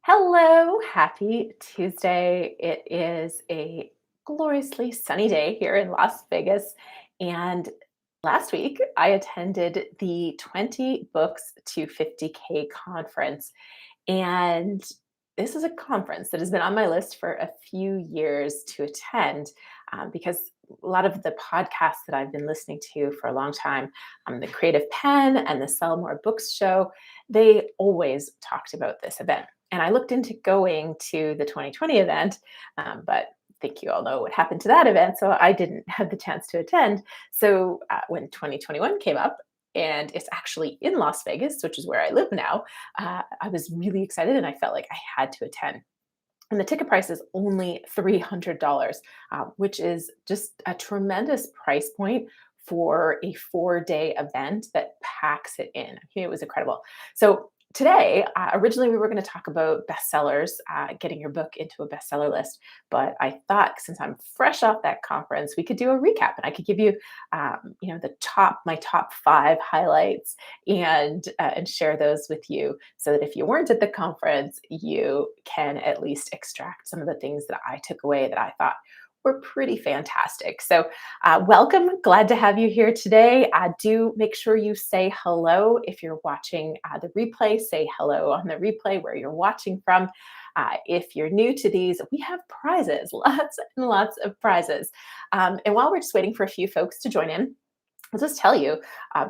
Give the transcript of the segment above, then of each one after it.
Hello, happy Tuesday. It is a gloriously sunny day here in Las Vegas. And last week, I attended the 20 Books to 50K conference. And this is a conference that has been on my list for a few years to attend because a lot of the podcasts that I've been listening to for a long time, the Creative Pen and the Sell More Books show, they always talked about this event. And I looked into going to the 2020 event, but I think you all know what happened to that event. So I didn't have the chance to attend. So when 2021 came up, and it's actually in Las Vegas, which is where I live now, I was really excited and I felt like I had to attend. And the ticket price is only $300, which is just a tremendous price point for a 4-day event that packs it in. It was incredible. So today, originally we were going to talk about bestsellers, getting your book into a bestseller list. But I thought since I'm fresh off that conference, we could do a recap and I could give you, my top 5 highlights and share those with you so that if you weren't at the conference, you can at least extract some of the things that I took away that I thought were pretty fantastic. So, welcome. Glad to have you here today. Do make sure you say hello if you're watching the replay. Say hello on the replay where you're watching from. If you're new to these, we have prizes, lots and lots of prizes. And while we're just waiting for a few folks to join in, I'll just tell you,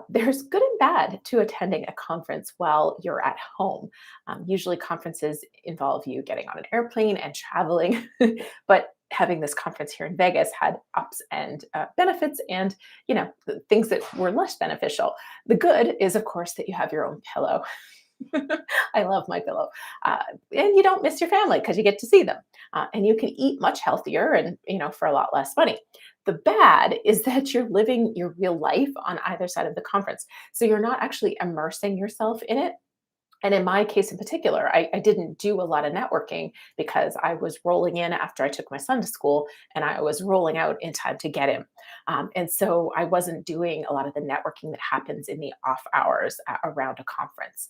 there's good and bad to attending a conference while you're at home. Usually, conferences involve you getting on an airplane and traveling, but having this conference here in Vegas had ups and benefits, and things that were less beneficial. The good is, of course, that you have your own pillow. I love my pillow. And you don't miss your family because you get to see them. And you can eat much healthier and, for a lot less money. The bad is that you're living your real life on either side of the conference. So you're not actually immersing yourself in it. And in my case in particular, I didn't do a lot of networking because I was rolling in after I took my son to school and I was rolling out in time to get him. And so I wasn't doing a lot of the networking that happens in the off hours around a conference.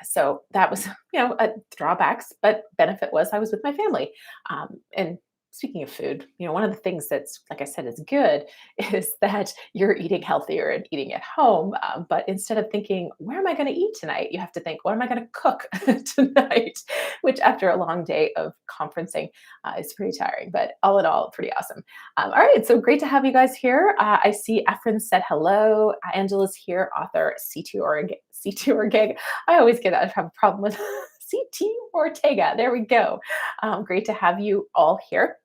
So that was, a drawbacks, but benefit was I was with my family. And speaking of food, one of the things that's, like I said, is good is that you're eating healthier and eating at home. But instead of thinking, where am I going to eat tonight? You have to think, what am I going to cook tonight? Which, after a long day of conferencing, is pretty tiring. But all in all, pretty awesome. All right. So great to have you guys here. I see Efren said hello. Angela's here, author C2 Org. I always have a problem with CT Ortega. There we go. Great to have you all here.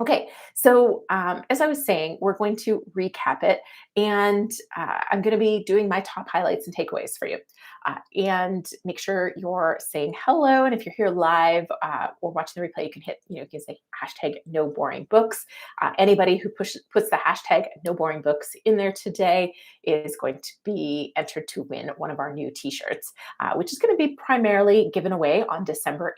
Okay, so as I was saying, we're going to recap it, and I'm going to be doing my top highlights and takeaways for you. And make sure you're saying hello. And if you're here live or watching the replay, you can you can say hashtag no boring books. Anybody who puts the hashtag no boring books in there today is going to be entered to win one of our new t-shirts, which is going to be primarily given away on December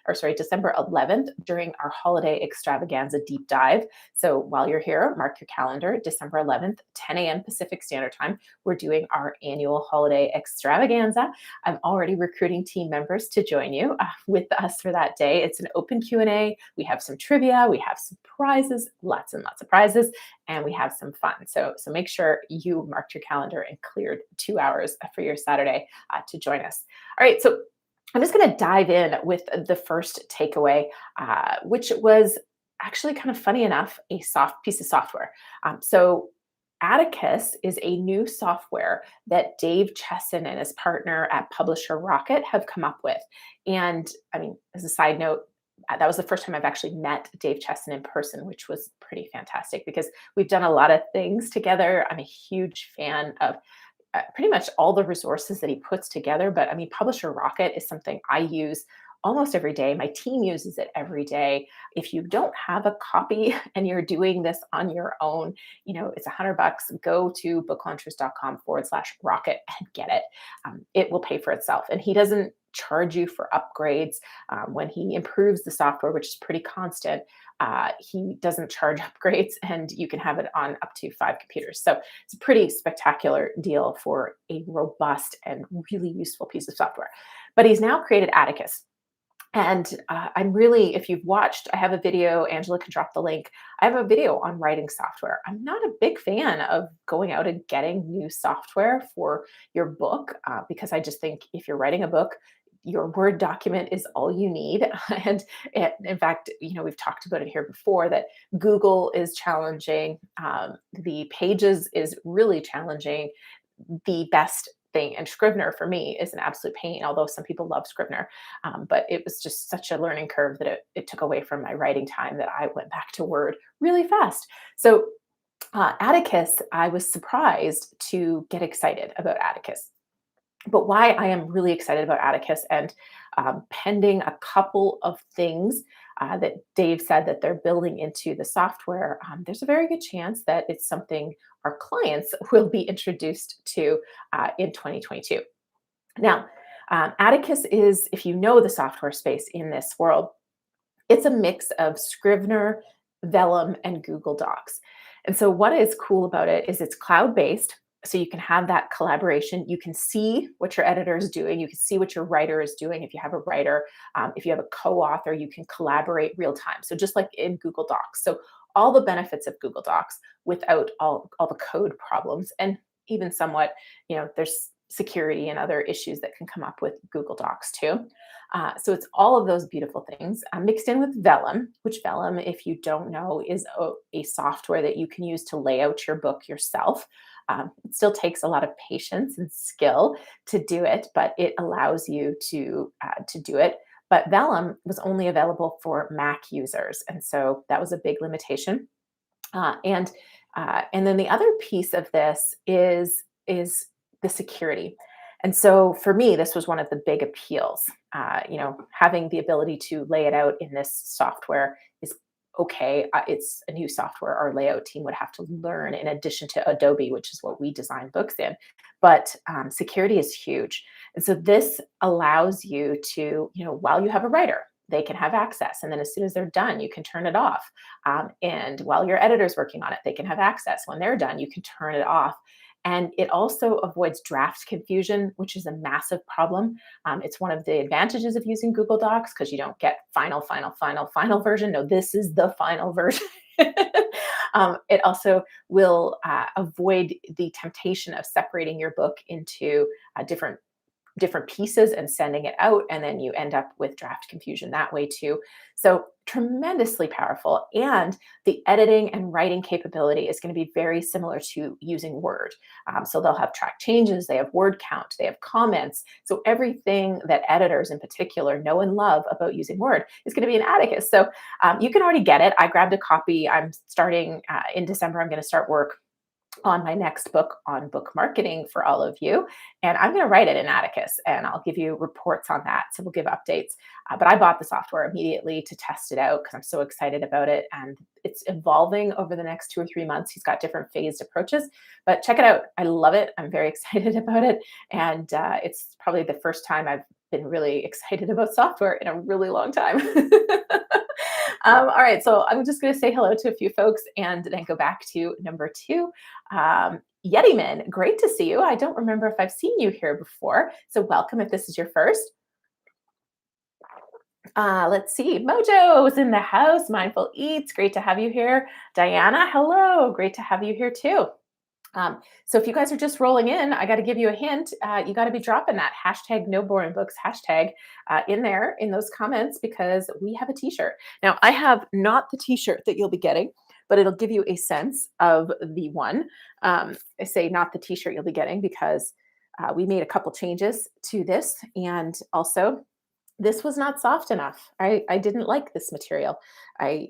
11th during our holiday extravaganza deep dive. So while you're here, mark your calendar, December 11th, 10 a.m. Pacific Standard Time, we're doing our annual holiday extravaganza. I'm already recruiting team members to join you with us for that day. It's an open Q&A. We have some trivia, we have some prizes, lots and lots of prizes, and we have some fun. So make sure you marked your calendar and cleared 2 hours for your Saturday to join us. All right, so I'm just going to dive in with the first takeaway, which was actually kind of funny enough, a soft piece of software. So Atticus is a new software that Dave Chesson and his partner at Publisher Rocket have come up with. And I mean, as a side note, that was the first time I've actually met Dave Chesson in person, which was pretty fantastic because we've done a lot of things together. I'm a huge fan of pretty much all the resources that he puts together. But I mean, Publisher Rocket is something I use almost every day. My team uses it every day. If you don't have a copy and you're doing this on your own, it's $100. Go to booklaunchers.com/rocket and get it. It will pay for itself. And he doesn't charge you for upgrades. When he improves the software, which is pretty constant, he doesn't charge upgrades, and you can have it on up to 5 computers. So it's a pretty spectacular deal for a robust and really useful piece of software. But he's now created Atticus. And I'm really, if you've watched, I have a video, Angela can drop the link. I have a video on writing software. I'm not a big fan of going out and getting new software for your book because I just think if you're writing a book, your Word document is all you need. And in fact, we've talked about it here before that Google is challenging, the Pages is really challenging, the best thing. And Scrivener for me is an absolute pain, although some people love Scrivener. But it was just such a learning curve that it took away from my writing time that I went back to Word really fast. So Atticus, I was surprised to get excited about Atticus. But why I am really excited about Atticus and pending a couple of things that Dave said that they're building into the software, there's a very good chance that it's something our clients will be introduced to in 2022. Now, Atticus is, if you know the software space in this world, it's a mix of Scrivener, Vellum, and Google Docs. And so, what is cool about it is it's cloud based. So, you can have that collaboration. You can see what your editor is doing. You can see what your writer is doing. If you have a writer, if you have a co author, you can collaborate real time. So, just like in Google Docs. So, all the benefits of Google Docs without all the code problems. And even somewhat, there's security and other issues that can come up with Google Docs too. So it's all of those beautiful things mixed in with Vellum, which Vellum, if you don't know, is a software that you can use to lay out your book yourself. It still takes a lot of patience and skill to do it, but it allows you to do it. But Vellum was only available for Mac users, and so that was a big limitation. And then the other piece of this is the security. And so for me, this was one of the big appeals. Having the ability to lay it out in this software is okay. It's a new software our layout team would have to learn in addition to Adobe, which is what we design books in. But security is huge. And so this allows you to, while you have a writer, they can have access. And then as soon as they're done, you can turn it off. And while your editor's working on it, they can have access. When they're done, you can turn it off. And it also avoids draft confusion, which is a massive problem. It's one of the advantages of using Google Docs because you don't get final version. No, this is the final version. It also will avoid the temptation of separating your book into different pieces and sending it out, and then you end up with draft confusion that way too. So tremendously powerful, and the editing and writing capability is going to be very similar to using Word. So they'll have track changes, they have word count, they have comments. So everything that editors in particular know and love about using Word is going to be in Atticus. So you can already get it. I grabbed a copy. I'm starting in December. I'm going to start work on my next book on book marketing for all of you. And I'm going to write it in Atticus and I'll give you reports on that. So we'll give updates. But I bought the software immediately to test it out because I'm so excited about it. And it's evolving over the next 2 or 3 months. He's got different phased approaches, but check it out. I love it. I'm very excited about it. And it's probably the first time I've been really excited about software in a really long time. All right, so I'm just going to say hello to a few folks and then go back to number 2. Yetiman, great to see you. I don't remember if I've seen you here before, so welcome if this is your first. Let's see, Mojo is in the house. Mindful Eats, great to have you here. Diana, hello, great to have you here too. So if you guys are just rolling in, I got to give you a hint. You got to be dropping that hashtag no boring books hashtag in there in those comments because we have a t-shirt. Now I have not the t-shirt that you'll be getting, but it'll give you a sense of the one. I say not the t-shirt you'll be getting because we made a couple changes to this, and also this was not soft enough. I didn't like this material. I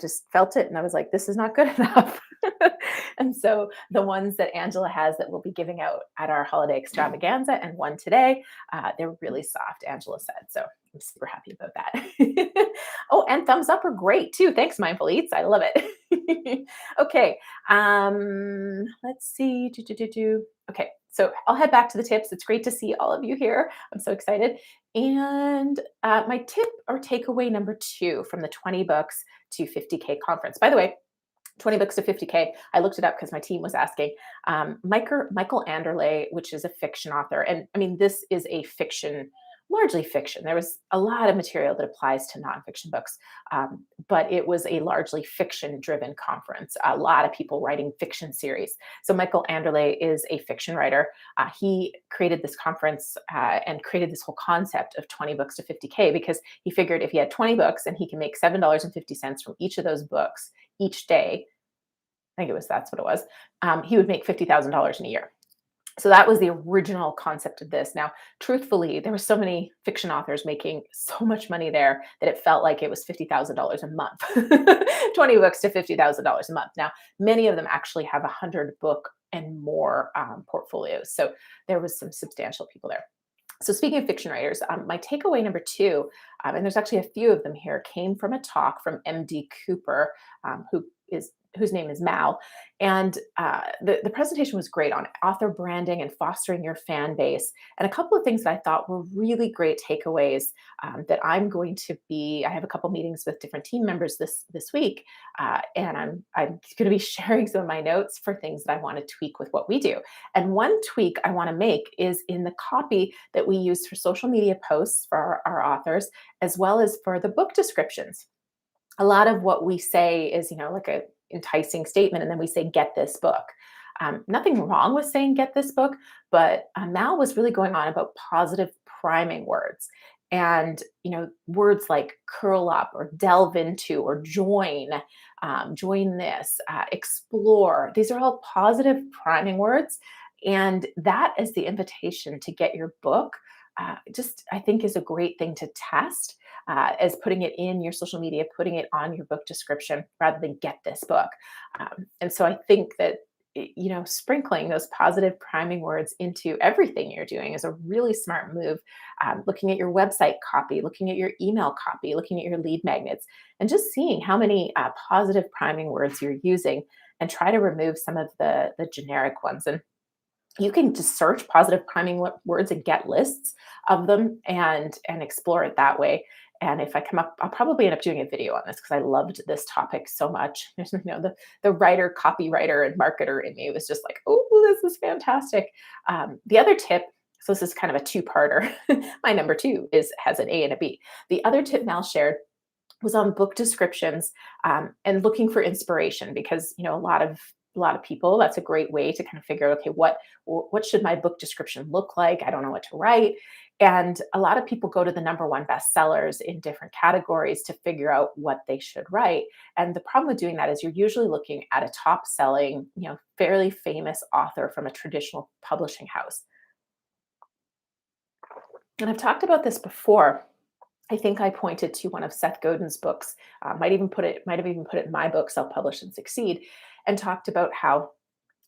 just felt it and I was like, this is not good enough. And so the ones that Angela has that we'll be giving out at our holiday extravaganza and one today, they're really soft, Angela said. So I'm super happy about that. Oh, and thumbs up are great too. Thanks, Mindful Eats. I love it. Okay. Let's see. Okay. So I'll head back to the tips. It's great to see all of you here. I'm so excited. And my tip or takeaway number 2 from the 20 books to 50K conference. By the way, 20 books to 50K. I looked it up because my team was asking. Michael Anderle, which is a fiction author. And I mean, this is a fiction largely fiction. There was a lot of material that applies to nonfiction books, but it was a largely fiction-driven conference. A lot of people writing fiction series. So Michael Anderle is a fiction writer. He created this conference and created this whole concept of 20 books to 50K because he figured if he had 20 books and he can make $7.50 from each of those books each day, I think that's what it was, he would make $50,000 in a year. So that was the original concept of this. Now, truthfully, there were so many fiction authors making so much money there that it felt like it was $50,000 a month. 20 books to $50,000 a month. Now, many of them actually have 100 book and more portfolios. So there was some substantial people there. So speaking of fiction writers, my takeaway number two, and there's actually a few of them here, came from a talk from MD Cooper, whose name is Mal. And the presentation was great on author branding and fostering your fan base. And a couple of things that I thought were really great takeaways that I'm going to be, I have a couple meetings with different team members this week. And I'm going to be sharing some of my notes for things that I want to tweak with what we do. And one tweak I want to make is in the copy that we use for social media posts for our authors, as well as for the book descriptions. A lot of what we say is, like a enticing statement, and then we say, get this book. Nothing wrong with saying get this book, but Mal was really going on about positive priming words. And, words like curl up or delve into or join, join this, explore. These are all positive priming words. And that is the invitation to get your book. Just, I think, is a great thing to test as putting it in your social media, putting it on your book description rather than get this book. And so I think that, sprinkling those positive priming words into everything you're doing is a really smart move. Looking at your website copy, looking at your email copy, looking at your lead magnets, and just seeing how many positive priming words you're using and try to remove some of the generic ones. And you can just search positive priming words and get lists of them and explore it that way. And if I come up, I'll probably end up doing a video on this because I loved this topic so much. The writer, copywriter, and marketer in me was just like, oh, this is fantastic. The other tip, so this is kind of a two-parter. My number two has an A and a B. The other tip Mal shared was on book descriptions and looking for inspiration because a lot of people, that's a great way to kind of figure out, okay, what should my book description look like? I don't know what to write. And a lot of people go to the number one bestsellers in different categories to figure out what they should write. And the problem with doing that is you're usually looking at a top selling, fairly famous author from a traditional publishing house. And I've talked about this before. I think I pointed to one of Seth Godin's books, might have even put it in my book, Self-Publish and Succeed, and talked about how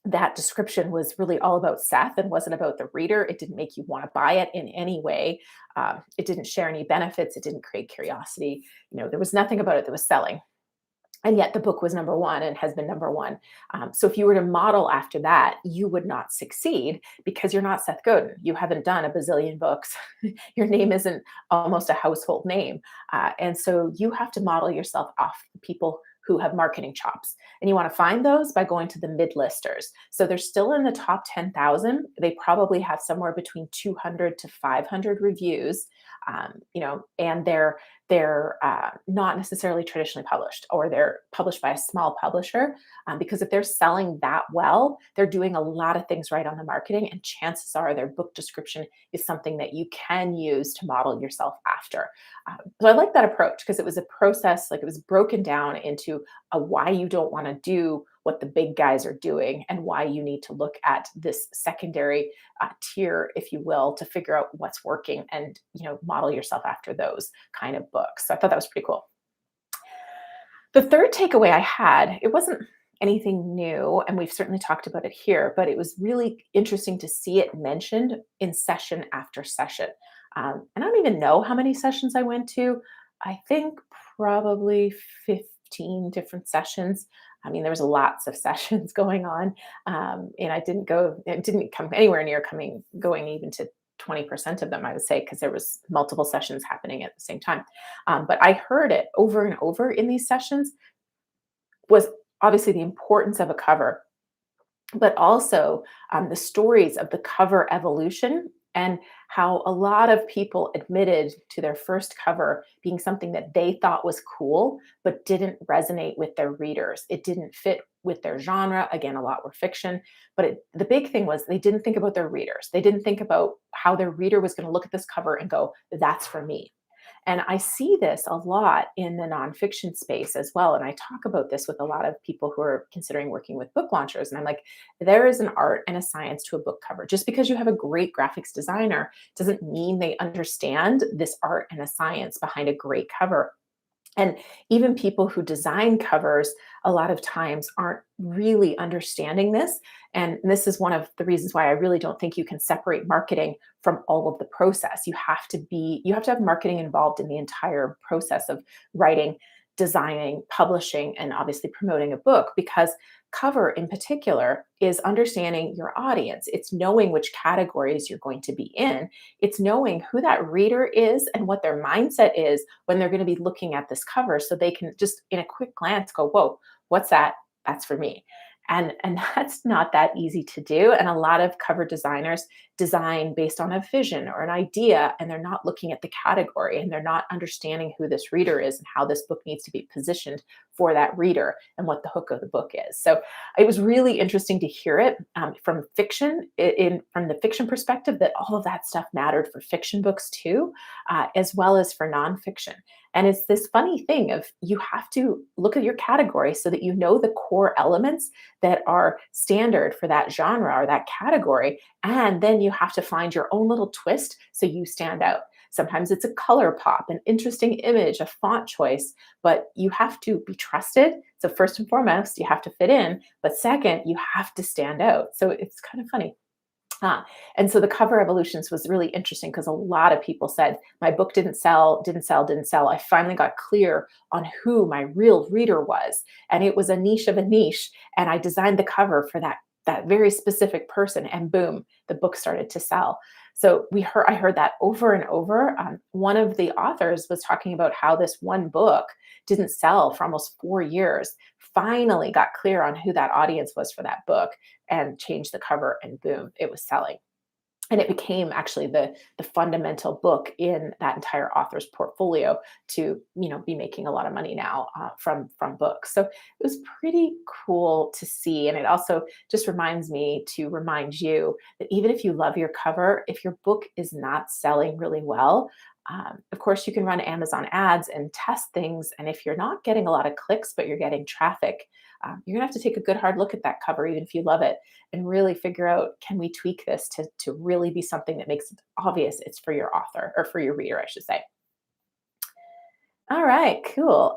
that description was really all about Seth and wasn't about the reader. It didn't make you want to buy it in any way. It didn't share any benefits. It didn't create curiosity. There was nothing about it that was selling. And yet the book was number one and has been number one. So if you were to model after that, you would not succeed because you're not Seth Godin. You haven't done a bazillion books. Your name isn't almost a household name. And so you have to model yourself off the people who have marketing chops. And you want to find those by going to the mid-listers. So they're still in the top 10,000. They probably have somewhere between 200 to 500 reviews, and they're not necessarily traditionally published, or they're published by a small publisher, because if they're selling that well, they're doing a lot of things right on the marketing, and chances are their book description is something that you can use to model yourself after. So I like that approach because it was a process, like it was broken down into why you don't want to do what the big guys are doing and why you need to look at this secondary tier, if you will, to figure out what's working and model yourself after those kind of books. So I thought that was pretty cool. The third takeaway I had, it wasn't anything new, and we've certainly talked about it here, but it was really interesting to see it mentioned in session after session. And I don't even know how many sessions I went to. I think probably 15 different sessions. I mean, there was lots of sessions going on, and it didn't come anywhere near going even to 20% of them, I would say, because there was multiple sessions happening at the same time. But I heard it over and over in these sessions was obviously the importance of a cover, but also the stories of the cover evolution and how a lot of people admitted to their first cover being something that they thought was cool, but didn't resonate with their readers. It didn't fit with their genre. Again, a lot were fiction, but the big thing was they didn't think about their readers. They didn't think about how their reader was going to look at this cover and go, that's for me. And I see this a lot in the nonfiction space as well. And I talk about this with a lot of people who are considering working with book launchers. And I'm like, there is an art and a science to a book cover. Just because you have a great graphics designer doesn't mean they understand this art and a science behind a great cover. And even people who design covers a lot of times aren't really understanding this. And this is one of the reasons why I really don't think you can separate marketing from all of the process. You have to have marketing involved in the entire process of writing, designing, publishing, and obviously promoting a book, because cover in particular is understanding your audience. It's knowing which categories you're going to be in. It's knowing who that reader is and what their mindset is when they're going to be looking at this cover, so they can just in a quick glance go, whoa, what's that? That's for me. And that's not that easy to do. And a lot of cover designers design based on a vision or an idea, and they're not looking at the category, and they're not understanding who this reader is and how this book needs to be positioned for that reader and what the hook of the book is. So it was really interesting to hear it from fiction, from the fiction perspective, that all of that stuff mattered for fiction books too, as well as for nonfiction. And it's this funny thing of, you have to look at your category so that you know the core elements that are standard for that genre or that category. And then you have to find your own little twist so you stand out. Sometimes it's a color pop, an interesting image, a font choice, but you have to be trusted. So first and foremost, you have to fit in, but second, you have to stand out. So it's kind of funny. And so the cover evolutions was really interesting, because a lot of people said, my book didn't sell, didn't sell, didn't sell. I finally got clear on who my real reader was. And it was a niche of a niche. And I designed the cover for that very specific person, and boom, the book started to sell. So I heard that over and over. One of the authors was talking about how this one book didn't sell for almost 4 years, finally got clear on who that audience was for that book, and changed the cover, and boom, it was selling. And it became actually the fundamental book in that entire author's portfolio to, be making a lot of money now from books. So it was pretty cool to see. And it also just reminds me to remind you that even if you love your cover, if your book is not selling really well, of course, you can run Amazon ads and test things. And if you're not getting a lot of clicks, but you're getting traffic, you're gonna have to take a good hard look at that cover, even if you love it, and really figure out, can we tweak this to really be something that makes it obvious it's for your author, or for your reader, I should say. All right, cool.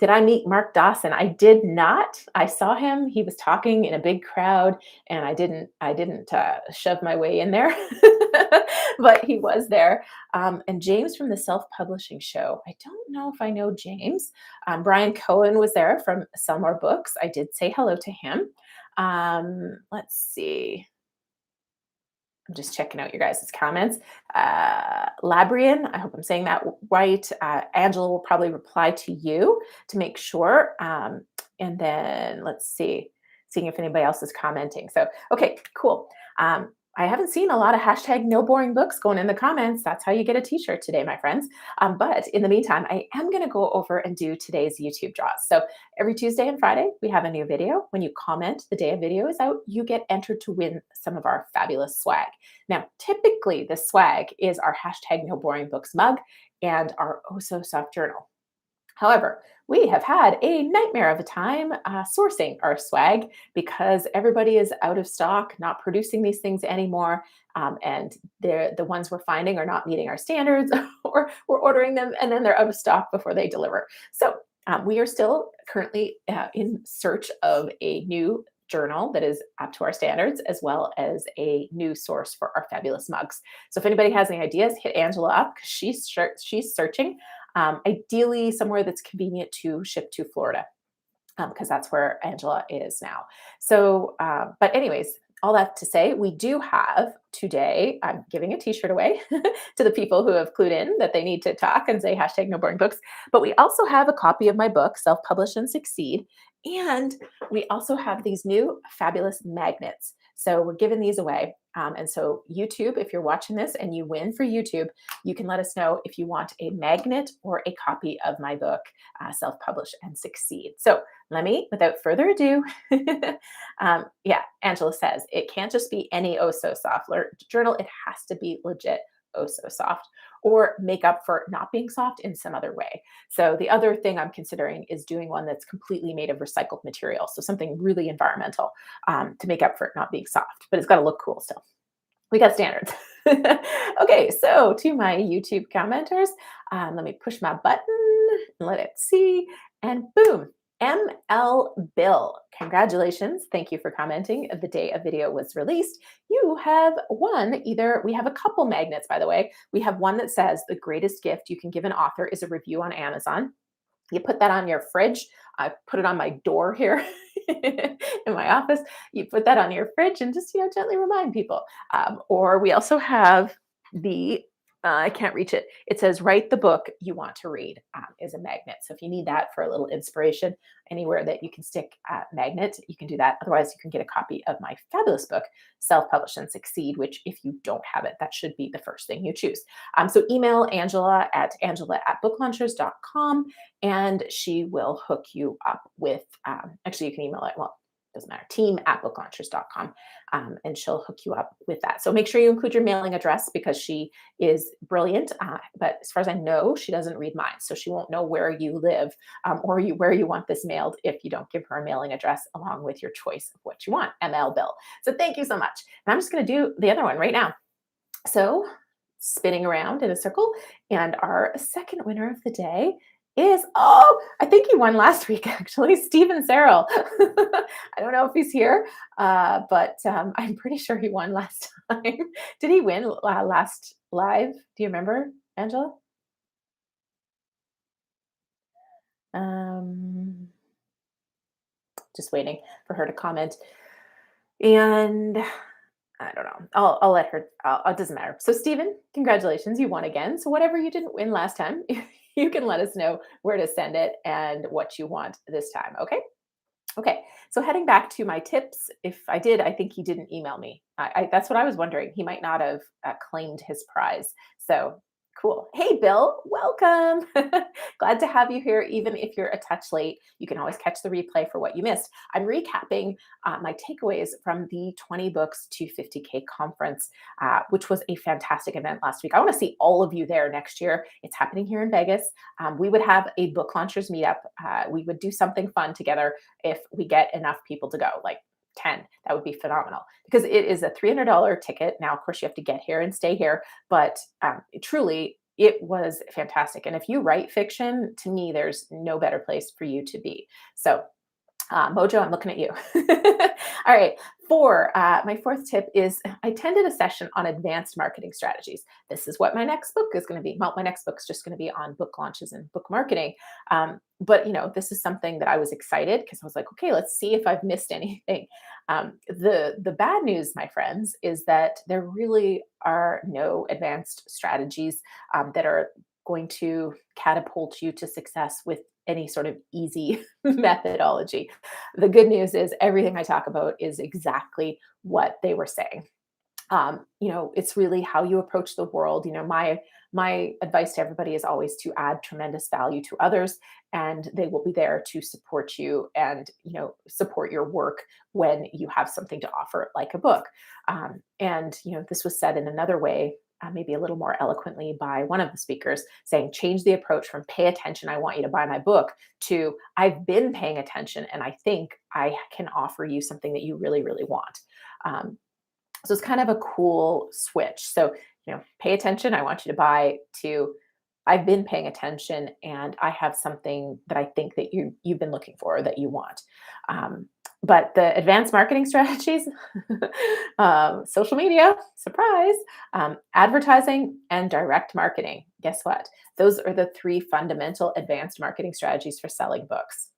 Did I meet Mark Dawson? I did not. I saw him. He was talking in a big crowd, and I didn't shove my way in there, but he was there. And James from the Self Publishing Show. I don't know if I know James. Brian Cohen was there from Sell More Books. I did say hello to him. Let's see. I'm just checking out your guys' comments. Labrian, I hope I'm saying that right. Angela will probably reply to you to make sure. And then let's see, seeing if anybody else is commenting. So, okay, cool. I haven't seen a lot of hashtag no boring books going in the comments. That's how you get a t-shirt today, my friends. But in the meantime, I am going to go over and do today's YouTube draws. So every Tuesday and Friday, we have a new video. When you comment the day a video is out, you get entered to win some of our fabulous swag. Now, typically the swag is our hashtag no boring books mug and our Oh So Soft journal. However, we have had a nightmare of a time sourcing our swag, because everybody is out of stock, not producing these things anymore. And the ones we're finding are not meeting our standards, or we're ordering them and then they're out of stock before they deliver. So we are still currently in search of a new journal that is up to our standards, as well as a new source for our fabulous mugs. So if anybody has any ideas, hit Angela up, because she's searching. Ideally somewhere that's convenient to ship to Florida, because that's where Angela is now. So, but anyways, all that to say, we do have today, I'm giving a t-shirt away to the people who have clued in that they need to talk and say hashtag no boring books. But we also have a copy of my book, Self-Publish and Succeed. And we also have these new fabulous magnets. So we're giving these away. And so YouTube, if you're watching this and you win for YouTube, you can let us know if you want a magnet or a copy of my book, Self-Publish and Succeed. So let me, without further ado, yeah, Angela says, it can't just be any oh so soft journal. It has to be legit oh so soft, or make up for not being soft in some other way. So the other thing I'm considering is doing one that's completely made of recycled material. So something really environmental, to make up for it not being soft, but it's got to look cool still. We got standards. Okay, so to my YouTube commenters, let me push my button and let it see, and boom, ML Bill. Congratulations. Thank you for commenting the day a video was released. You have won either, we have a couple magnets, by the way. We have one that says the greatest gift you can give an author is a review on Amazon. You put that on your fridge. I put it on my door here in my office. You put that on your fridge and just, gently remind people. Or we also have the, I can't reach it. It says, write the book you want to read, is a magnet. So if you need that for a little inspiration, anywhere that you can stick a magnet, you can do that. Otherwise, you can get a copy of my fabulous book, Self-Publish and Succeed, which if you don't have it, that should be the first thing you choose. So email Angela at booklaunchers.com, and she will hook you up with, actually you can email it, well, doesn't matter, team@booklaunchers.com, and she'll hook you up with that. So make sure you include your mailing address, because she is brilliant. But as far as I know, she doesn't read minds. So she won't know where you live, or where you want this mailed if you don't give her a mailing address along with your choice of what you want, ML Bill. So thank you so much. And I'm just going to do the other one right now. So spinning around in a circle, and our second winner of the day is, I think he won last week, actually, Stephen Serrell. I don't know if he's here, but I'm pretty sure he won last time. Did he win last live? Do you remember, Angela? Just waiting for her to comment. And I don't know. I'll let her. It doesn't matter. So, Stephen, congratulations. You won again. So, whatever you didn't win last time, you can let us know where to send it and what you want this time. Okay. Okay. So, heading back to my tips, if I did, I think he didn't email me. That's what I was wondering. He might not have claimed his prize. So, cool. Hey, Bill, welcome. Glad to have you here, even if you're a touch late. You can always catch the replay for what you missed. I'm recapping my takeaways from the 20 Books to 50K conference, which was a fantastic event last week. I want to see all of you there next year. It's happening here in Vegas. We would have a book launchers meetup. We would do something fun together if we get enough people to go, like 10. That would be phenomenal, because it is a $300 ticket. Now, of course, you have to get here and stay here, but truly, it was fantastic. And if you write fiction, to me, there's no better place for you to be. So, Mojo, I'm looking at you. All right. My fourth tip is I attended a session on advanced marketing strategies. This is what my next book is going to be. Well, my next book is just going to be on book launches and book marketing. But this is something that I was excited, because I was like, okay, let's see if I've missed anything. The bad news, my friends, is that there really are no advanced strategies that are going to catapult you to success with any sort of easy methodology. The good news is everything I talk about is exactly what they were saying. It's really how you approach the world. My advice to everybody is always to add tremendous value to others, and they will be there to support you and support your work when you have something to offer, like a book. And this was said in another way, maybe a little more eloquently, by one of the speakers, saying, change the approach from "pay attention, I want you to buy my book" to "I've been paying attention and I think I can offer you something that you really, really want." So it's kind of a cool switch. So, pay attention, I want you to buy, to I've been paying attention and I have something that I think that you've been looking for, or that you want. But the advanced marketing strategies, social media, surprise, advertising, and direct marketing. Guess what? Those are the three fundamental advanced marketing strategies for selling books.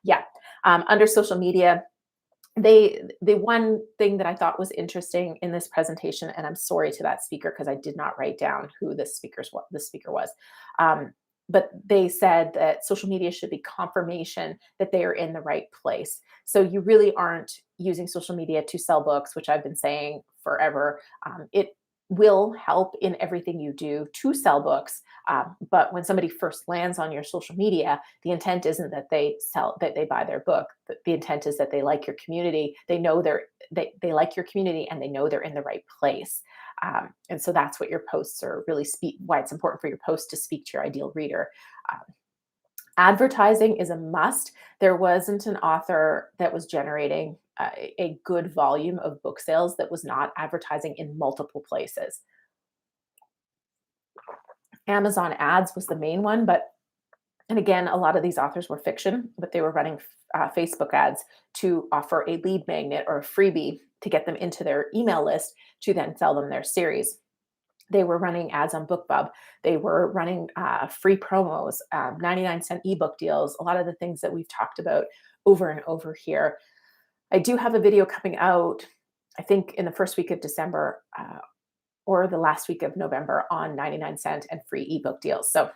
Yeah. Under social media, the one thing that I thought was interesting in this presentation, and I'm sorry to that speaker because I did not write down who the speaker was, but they said that social media should be confirmation that they are in the right place. So you really aren't using social media to sell books, which I've been saying forever. It will help in everything you do to sell books. But when somebody first lands on your social media, the intent isn't that they buy their book. The intent is that they like your community. They like your community, and they know they're in the right place. And so that's what your posts are really why it's important for your posts to speak to your ideal reader. Um, Advertising is a must. There wasn't an author that was generating a good volume of book sales that was not advertising in multiple places. Amazon ads was the main one, and again, a lot of these authors were fiction, but they were running Facebook ads to offer a lead magnet or a freebie to get them into their email list to then sell them their series. They were running ads on BookBub. They were running free promos, 99-cent ebook deals, a lot of the things that we've talked about over and over here. I do have a video coming out, I think in the first week of December or the last week of November, on 99-cent and free ebook deals. So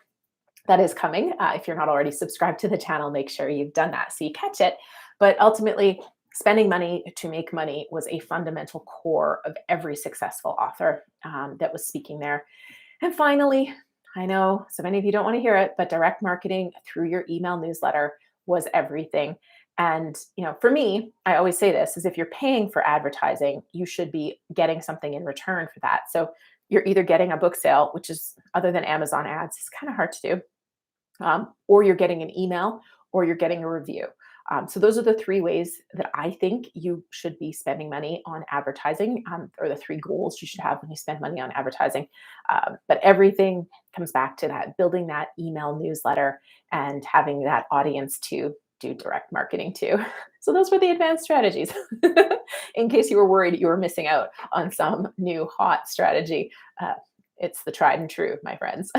that is coming. If you're not already subscribed to the channel, make sure you've done that so you catch it. But ultimately, spending money to make money was a fundamental core of every successful author that was speaking there. And finally, I know so many of you don't want to hear it, but direct marketing through your email newsletter was everything. And for me, I always say this, is if you're paying for advertising, you should be getting something in return for that. So you're either getting a book sale, which is, other than Amazon ads, is kind of hard to do, or you're getting an email, or you're getting a review. So those are the three ways that I think you should be spending money on advertising, or the three goals you should have when you spend money on advertising. But everything comes back to that, building that email newsletter and having that audience to do direct marketing to. So those were the advanced strategies. In case you were worried you were missing out on some new hot strategy, it's the tried and true, my friends.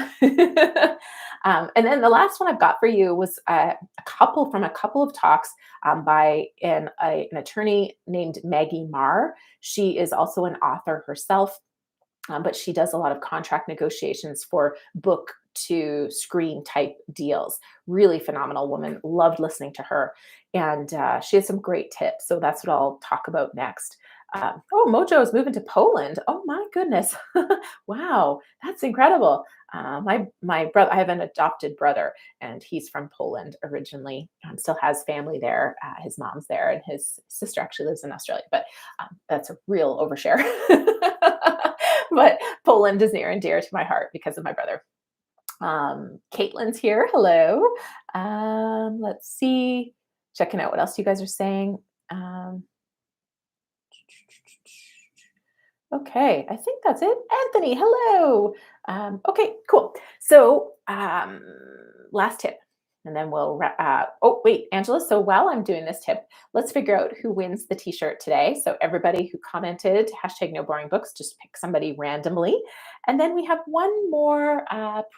And then the last one I've got for you was a couple of talks by an attorney named Maggie Marr. She is also an author herself, but she does a lot of contract negotiations for book to screen type deals. Really phenomenal woman. Loved listening to her. And she has some great tips. So that's what I'll talk about next. Mojo is moving to Poland. Oh my goodness. Wow, that's incredible. My brother, I have an adopted brother, and he's from Poland originally. Still has family there. His mom's there, and his sister actually lives in Australia. But that's a real overshare. But Poland is near and dear to my heart because of my brother. Caitlin's here. Hello. Let's see. Checking out what else you guys are saying. Okay, I think that's it. Anthony, hello. Okay, cool. So last tip, and then we'll oh, wait, Angela. So while I'm doing this tip, let's figure out who wins the t-shirt today. So everybody who commented, #NoBoringBooks, just pick somebody randomly. And then we have one more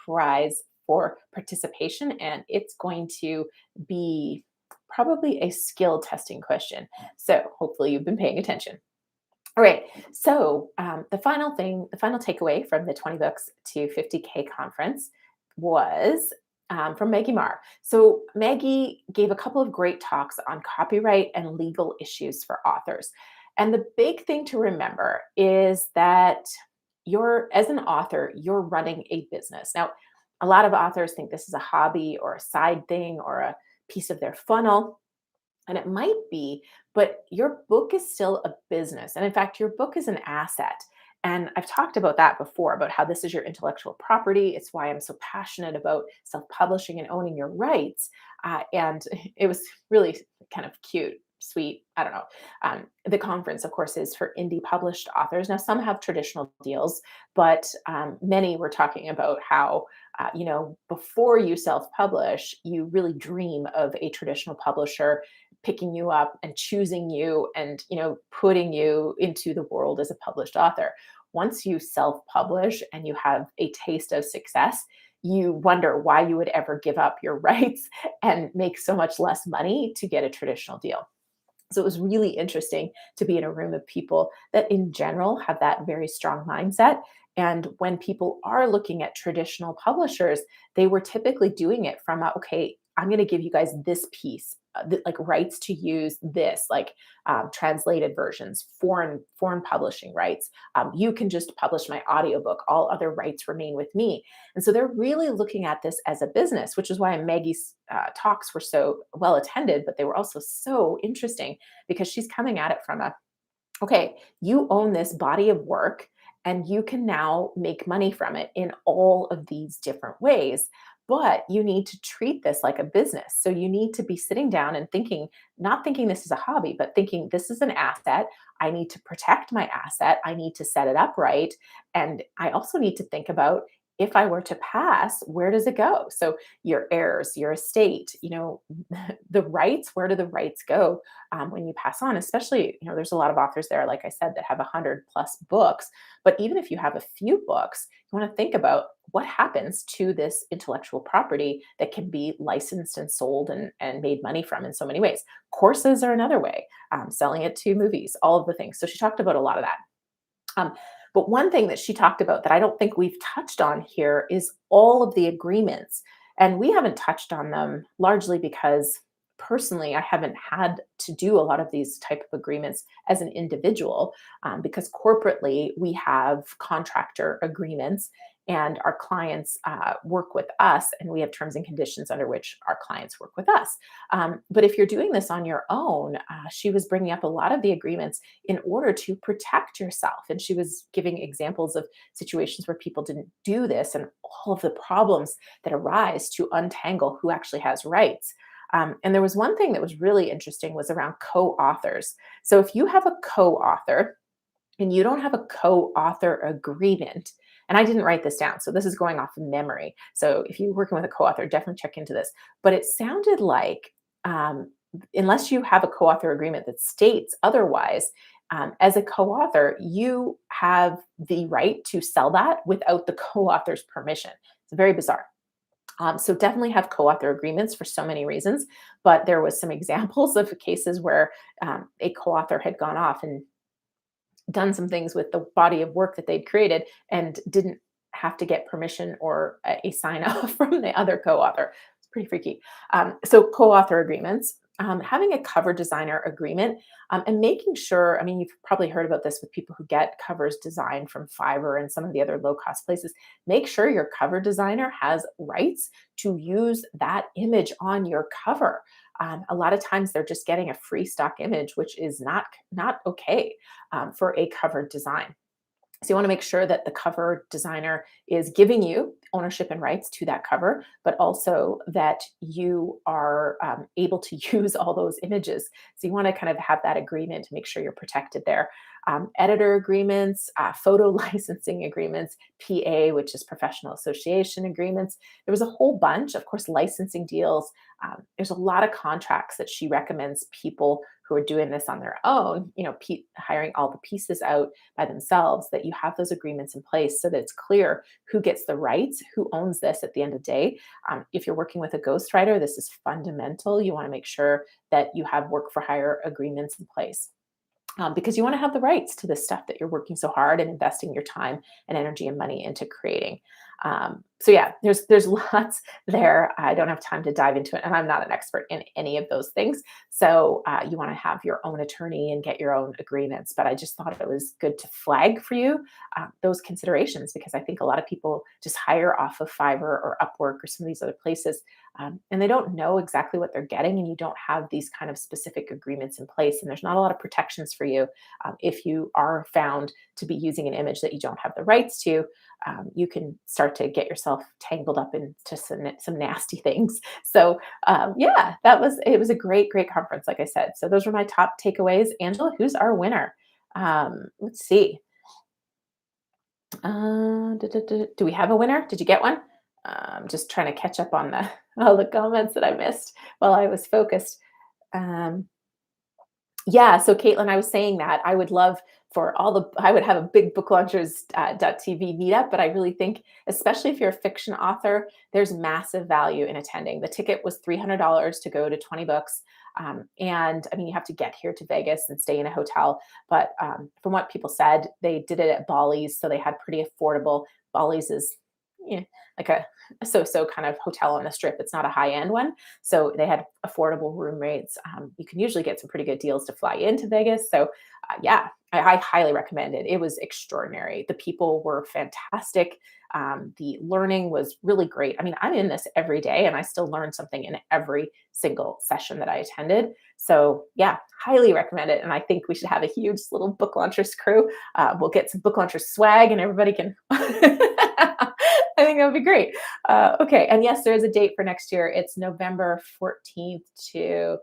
prize for participation, and it's going to be probably a skill testing question. So hopefully you've been paying attention. All right. So the final takeaway from the 20 books to 50K conference was from Maggie Marr. So Maggie gave a couple of great talks on copyright and legal issues for authors. And the big thing to remember is that as an author, you're running a business. Now, a lot of authors think this is a hobby or a side thing or a piece of their funnel. And it might be, but your book is still a business. And in fact, your book is an asset. And I've talked about that before, about how this is your intellectual property. It's why I'm so passionate about self-publishing and owning your rights. And it was really kind of cute, sweet. I don't know. The conference, of course, is for indie published authors. Now, some have traditional deals, but many were talking about how, before you self-publish, you really dream of a traditional publisher picking you up and choosing you and, putting you into the world as a published author. Once you self-publish and you have a taste of success, you wonder why you would ever give up your rights and make so much less money to get a traditional deal. So it was really interesting to be in a room of people that in general have that very strong mindset. And when people are looking at traditional publishers, they were typically doing it from okay, I'm going to give you guys this piece like rights to use this, like translated versions, foreign publishing rights. You can just publish my audiobook. All other rights remain with me. And so they're really looking at this as a business, which is why Maggie's talks were so well attended, but they were also so interesting because she's coming at it from a, okay, you own this body of work and you can now make money from it in all of these different ways. But you need to treat this like a business. So you need to be sitting down and thinking, not thinking this is a hobby, but thinking this is an asset. I need to protect my asset. I need to set it up right. And I also need to think about, if I were to pass, where does it go? So your heirs, your estate, the rights, where do the rights go when you pass on? Especially, there's a lot of authors there, like I said, that have 100+ books. But even if you have a few books, you want to think about what happens to this intellectual property that can be licensed and sold and made money from in so many ways. Courses are another way, selling it to movies, all of the things. So she talked about a lot of that. But one thing that she talked about that I don't think we've touched on here is all of the agreements. And we haven't touched on them largely because personally, I haven't had to do a lot of these type of agreements as an individual, because corporately we have contractor agreements and our clients work with us, and we have terms and conditions under which our clients work with us. But if you're doing this on your own, she was bringing up a lot of the agreements in order to protect yourself. And she was giving examples of situations where people didn't do this and all of the problems that arise to untangle who actually has rights. And there was one thing that was really interesting was around co-authors. So if you have a co-author and you don't have a co-author agreement, and I didn't write this down, so this is going off of memory. So if you're working with a co-author, definitely check into this. But it sounded like unless you have a co-author agreement that states otherwise, as a co-author, you have the right to sell that without the co-author's permission. It's very bizarre. So definitely have co-author agreements for so many reasons, but there was some examples of cases where a co-author had gone off and done some things with the body of work that they'd created and didn't have to get permission or a sign off from the other co-author. It's pretty freaky. So co-author agreements, having a cover designer agreement, and making sure, I mean, you've probably heard about this with people who get covers designed from Fiverr and some of the other low cost places. Make sure your cover designer has rights to use that image on your cover. A lot of times they're just getting a free stock image, which is not okay for a cover design. So you want to make sure that the cover designer is giving you ownership and rights to that cover, but also that you are able to use all those images. So you want to kind of have that agreement to make sure you're protected there. Editor agreements, photo licensing agreements, PA, which is professional association agreements. There was a whole bunch, of course, licensing deals. There's a lot of contracts that she recommends people who are doing this on their own, hiring all the pieces out by themselves, that you have those agreements in place so that it's clear who gets the rights, who owns this at the end of the day. If you're working with a ghostwriter, this is fundamental. You want to make sure that you have work for hire agreements in place. Because you want to have the rights to the stuff that you're working so hard and investing your time and energy and money into creating. So yeah, there's lots there. I don't have time to dive into it, and I'm not an expert in any of those things. So you want to have your own attorney and get your own agreements. But I just thought it was good to flag for you those considerations, because I think a lot of people just hire off of Fiverr or Upwork or some of these other places, and they don't know exactly what they're getting, and you don't have these kind of specific agreements in place, and there's not a lot of protections for you if you are found to be using an image that you don't have the rights to. You can start to get yourself tangled up into some nasty things. So yeah, it was a great conference, like I said. So those were my top takeaways. Angela, who's our winner? Let's see. Do we have a winner? Did you get one? Just trying to catch up on all the comments that I missed while I was focused. Yeah, so Caitlin, I was saying that I would love I would have a big book launchers .tv meetup, but I really think, especially if you're a fiction author, there's massive value in attending. The ticket was $300 to go to 20 books. And I mean, you have to get here to Vegas and stay in a hotel. But from what people said, they did it at Bally's, so they had pretty affordable. Bally's is yeah, like a so-so kind of hotel on the strip. It's not a high-end one. So they had affordable room rates. You can usually get some pretty good deals to fly into Vegas. So yeah, I highly recommend it. It was extraordinary. The people were fantastic. The learning was really great. I mean, I'm in this every day and I still learn something in every single session that I attended. So yeah, highly recommend it. And I think we should have a huge little book launchers crew. We'll get some book launcher swag and everybody can. I think that would be great. Okay. And yes, there is a date for next year. It's November 14th to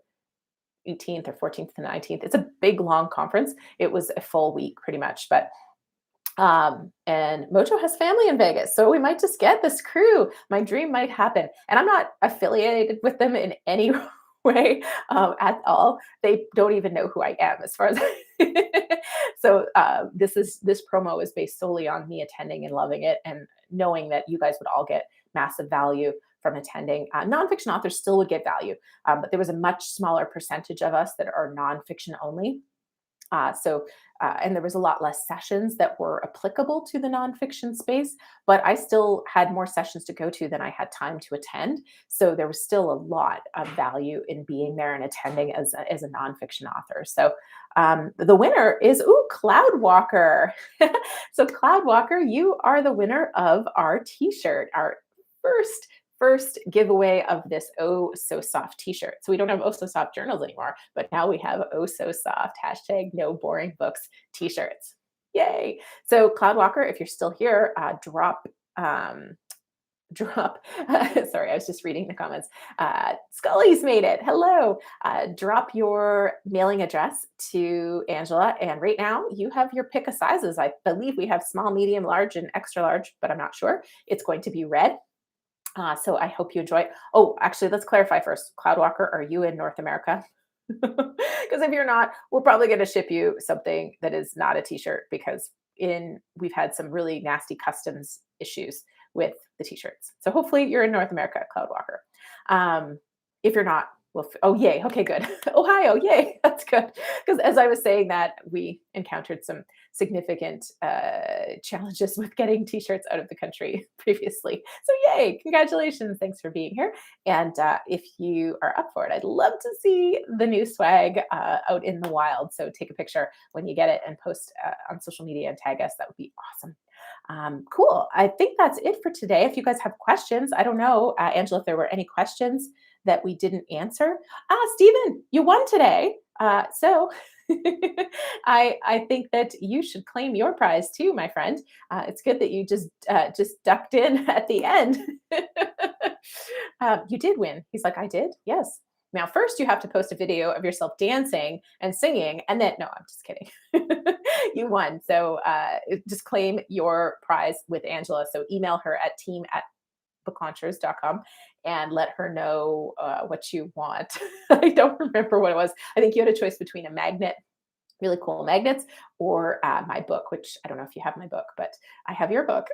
18th or 14th to 19th. It's a big, long conference. It was a full week pretty much. But and Mojo has family in Vegas, so we might just get this crew. My dream might happen, and I'm not affiliated with them in any way at all. They don't even know who I am, as far as. So this promo is based solely on me attending and loving it, and knowing that you guys would all get massive value from attending. Nonfiction authors still would get value, but there was a much smaller percentage of us that are nonfiction only. And there was a lot less sessions that were applicable to the nonfiction space, but I still had more sessions to go to than I had time to attend. So there was still a lot of value in being there and attending as a nonfiction author. So the winner is, Cloud Walker. So Cloud Walker, you are the winner of our t-shirt, our first giveaway of this Oh So Soft t-shirt. So we don't have Oh So Soft journals anymore, but now we have Oh So Soft #No Boring Books t-shirts. Yay. So Cloud Walker, if you're still here, drop sorry, I was just reading the comments. Scully's made it. Hello. Drop your mailing address to Angela. And right now you have your pick of sizes. I believe we have small, medium, large, and extra large, but I'm not sure. It's going to be red. So I hope you enjoy it. Oh, actually, let's clarify first. Cloud Walker, are you in North America? Because if you're not, we're probably going to ship you something that is not a t-shirt, because we've had some really nasty customs issues with the t-shirts. So hopefully you're in North America, Cloud Walker. If you're not, oh, yay. Okay, good. Ohio, yay. That's good. Because as I was saying that, we encountered some significant challenges with getting t-shirts out of the country previously. So yay, congratulations. Thanks for being here. And if you are up for it, I'd love to see the new swag out in the wild. So take a picture when you get it and post on social media and tag us. That would be awesome. Cool. I think that's it for today. If you guys have questions, I don't know, Angela, if there were any questions that we didn't answer. Stephen, you won today. So I think that you should claim your prize too, my friend. It's good that you just ducked in at the end. You did win. He's like, I did. Yes. Now, first you have to post a video of yourself dancing and singing, and then no, I'm just kidding. You won. So just claim your prize with Angela. So email her at team@booklaunchers.com and let her know what you want. I don't remember what it was. I think you had a choice between a magnet, really cool magnets, or my book, which I don't know if you have my book, but I have your book.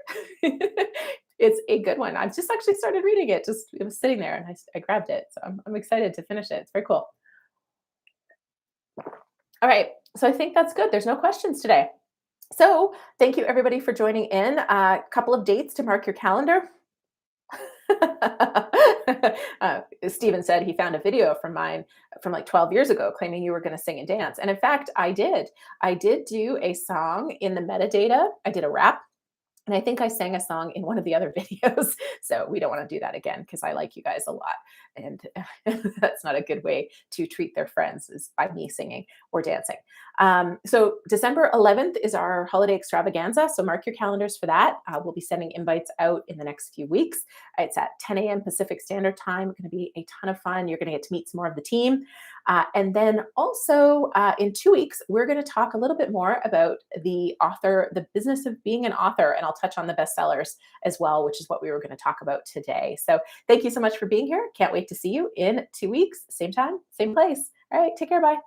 It's a good one. I've just actually started reading it. It was sitting there and I grabbed it. So I'm excited to finish it. It's very cool. All right. So I think that's good. There's no questions today. So thank you everybody for joining in. A couple of dates to mark your calendar. Stephen said he found a video from mine from like 12 years ago claiming you were going to sing and dance. And in fact, I did. I did do a song in the metadata. I did a rap. And I think I sang a song in one of the other videos. So we don't want to do that again because I like you guys a lot. And that's not a good way to treat their friends, is by me singing or dancing. So December 11th is our holiday extravaganza. So mark your calendars for that. We'll be sending invites out in the next few weeks. It's at 10 a.m. Pacific Standard Time. It's going to be a ton of fun. You're going to get to meet some more of the team. And then also in 2 weeks, we're going to talk a little bit more about the business of being an author. And I'll touch on the bestsellers as well, which is what we were going to talk about today. So thank you so much for being here. Can't wait to see you in 2 weeks. Same time, same place. All right, take care. Bye.